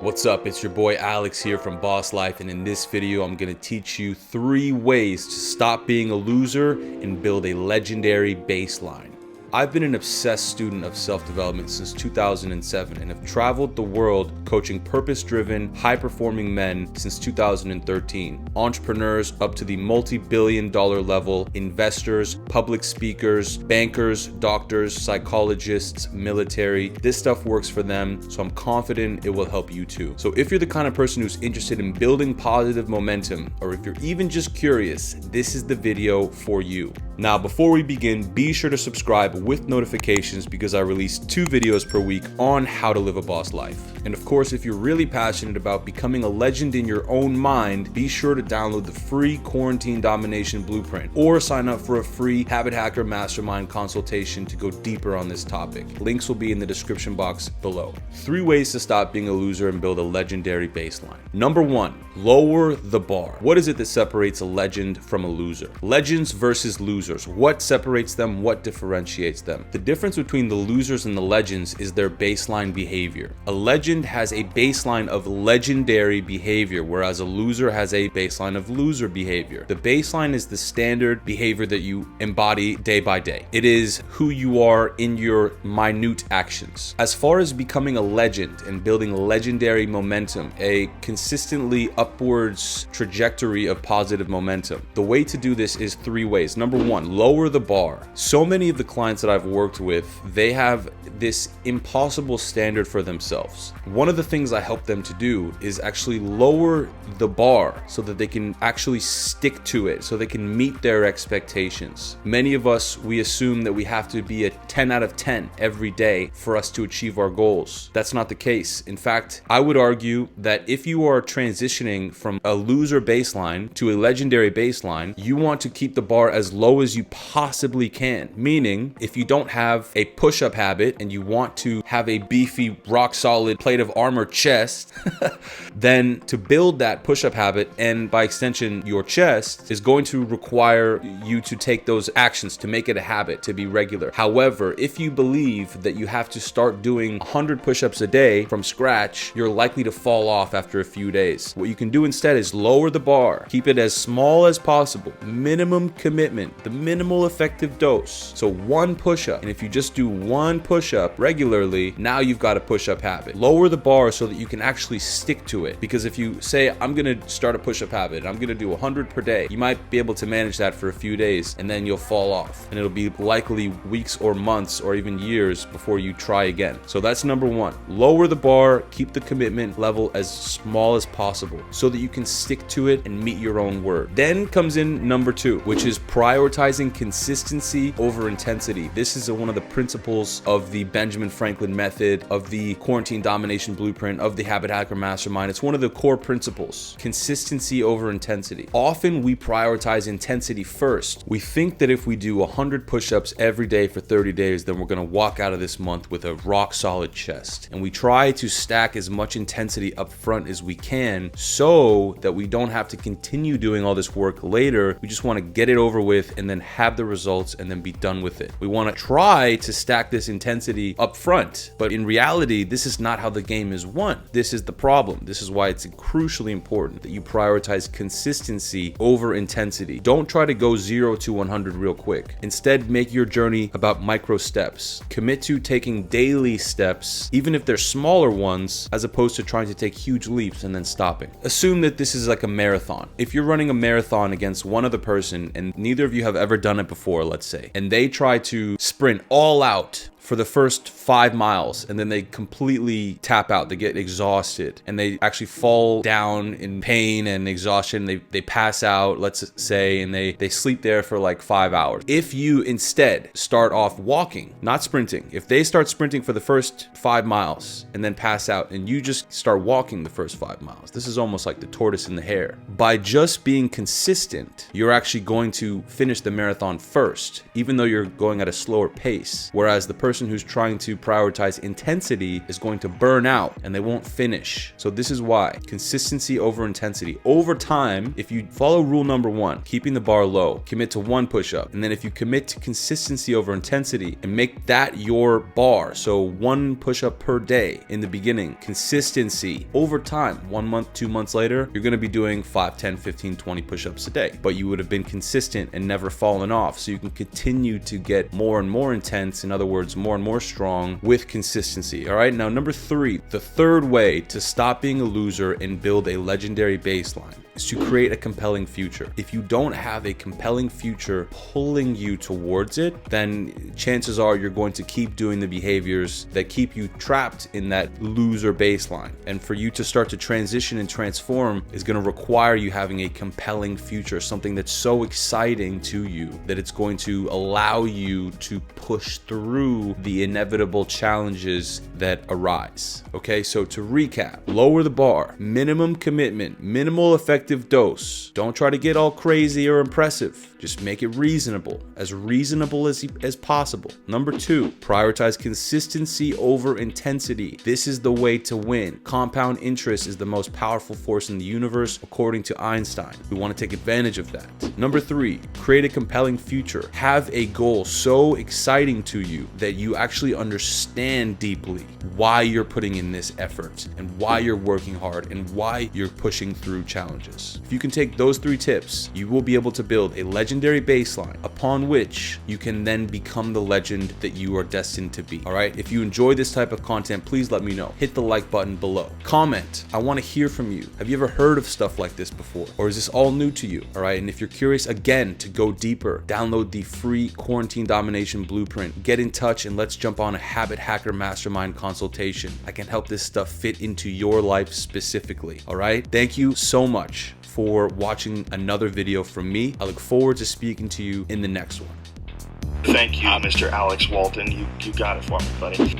What's up? It's your boy Alex here from Boss Life, and in this video I'm going to teach you 3 ways to stop being a loser and build a legendary baseline. I've been an obsessed student of self-development since 2007 and have traveled the world coaching purpose-driven, high-performing men since 2013. Entrepreneurs up to the multi-billion-dollar level, investors, public speakers, bankers, doctors, psychologists, military. This stuff works for them, so I'm confident it will help you too. So if you're the kind of person who's interested in building positive momentum, or if you're even just curious, this is the video for you. Now, before we begin, be sure to subscribe with notifications because I release 2 videos per week on how to live a boss life. And of course, if you're really passionate about becoming a legend in your own mind, be sure to download the free Quarantine Domination Blueprint or sign up for a free Habit Hacker Mastermind consultation to go deeper on this topic. Links will be in the description box below. 3 ways to stop being a loser and build a legendary baseline. Number 1, lower the bar. What is it that separates a legend from a loser? Legends versus losers. What separates them? What differentiates them? The difference between the losers and the legends is their baseline behavior. A legend has a baseline of legendary behavior, whereas a loser has a baseline of loser behavior. The baseline is the standard behavior that you embody day by day. It is who you are in your minute actions. As far as becoming a legend and building legendary momentum, a consistently upwards trajectory of positive momentum, the way to do this is 3 ways. Number 1, lower the bar. So many of the clients that I've worked with, they have this impossible standard for themselves. One of the things I help them to do is actually lower the bar so that they can actually stick to it, so they can meet their expectations. Many of us, we assume that we have to be a 10 out of 10 every day for us to achieve our goals. That's not the case. In fact, I would argue that if you are transitioning from a loser baseline to a legendary baseline, you want to keep the bar as low as you possibly can. Meaning, if you don't have a push-up habit and you want to have a beefy, rock-solid plate of armor chest, then to build that push-up habit, and by extension your chest, is going to require you to take those actions to make it a habit, to be regular. However, if you believe that you have to start doing 100 push-ups a day from scratch, you're likely to fall off after a few days. What you can do instead is lower the bar, keep it as small as possible, minimum commitment, the minimal effective dose. So 1 push-up, and if you just do 1 push-up regularly, now you've got a push-up habit. Lower the bar so that you can actually stick to it, because if you say, I'm gonna start a push-up habit, I'm gonna do 100 per day, you might be able to manage that for a few days and then you'll fall off, and it'll be likely weeks or months or even years before you try again. So that's number 1. Lower the bar, keep the commitment level as small as possible so that you can stick to it and meet your own word. Then comes in number 2, which is prioritizing consistency over intensity. This is one of the principles of the Benjamin Franklin method, of the Quarantine Domination Blueprint, of the Habit Hacker Mastermind. It's one of the core principles: consistency over intensity. Often we prioritize intensity first. We think that if we do 100 push-ups every day for 30 days, then we're going to walk out of this month with a rock-solid chest. And we try to stack as much intensity up front as we can so that we don't have to continue doing all this work later. We just want to get it over with and then have the results and then be done with it. We want to try to stack this intensity up front, but in reality, this is not how the game is won. This is the problem. This is why it's crucially important that you prioritize consistency over intensity. Don't try to go 0 to 100 real quick. Instead, make your journey about micro steps. Commit to taking daily steps, even if they're smaller ones, as opposed to trying to take huge leaps and then stopping. Assume that this is like a marathon. If you're running a marathon against one other person and neither of you have ever done it before, let's say, and they try to sprint all out for the first 5 miles and then they completely tap out, they get exhausted, and they actually fall down in pain and exhaustion. They pass out, let's say, and they sleep there for like 5 hours. If you instead start off walking, not sprinting, if they start sprinting for the first 5 miles and then pass out, and you just start walking the first 5 miles, this is almost like the tortoise and the hare. By just being consistent, you're actually going to finish the marathon first, even though you're going at a slower pace, whereas the person person who's trying to prioritize intensity is going to burn out and they won't finish. So this is why consistency over intensity. Over time, if you follow rule number 1, keeping the bar low, commit to 1 push-up, and then if you commit to consistency over intensity and make that your bar, so 1 push-up per day in the beginning, consistency over time, 1 month, 2 months later, you're going to be doing 5, 10, 15, 20 push-ups a day, but you would have been consistent and never fallen off. So you can continue to get more and more intense, in other words, more and more strong with consistency. All right. Now, number 3, the third way to stop being a loser and build a legendary baseline is to create a compelling future. If you don't have a compelling future pulling you towards it, then chances are you're going to keep doing the behaviors that keep you trapped in that loser baseline. And for you to start to transition and transform is going to require you having a compelling future, something that's so exciting to you that it's going to allow you to push through the inevitable challenges that arise. Okay, so to recap, lower the bar, minimum commitment, minimal effective dose. Don't try to get all crazy or impressive. Just make it reasonable as possible. Number 2, prioritize consistency over intensity. This is the way to win. Compound interest is the most powerful force in the universe, according to Einstein. We want to take advantage of that. Number 3, create a compelling future. Have a goal so exciting to you that you actually understand deeply why you're putting in this effort and why you're working hard and why you're pushing through challenges. If you can take those 3 tips, you will be able to build a legendary baseline upon which you can then become the legend that you are destined to be. All right. If you enjoy this type of content, please let me know. Hit the like button below. Comment. I want to hear from you. Have you ever heard of stuff like this before? Or is this all new to you? All right. And if you're curious again to go deeper, download the free Quarantine Domination Blueprint. Get in touch and let's jump on a Habit Hacker Mastermind consultation. I can help this stuff fit into your life specifically. All right. Thank you so much for watching another video from me. I look forward to speaking to you in the next one. Thank you, Mr. Alex Walton. You got it for me, buddy.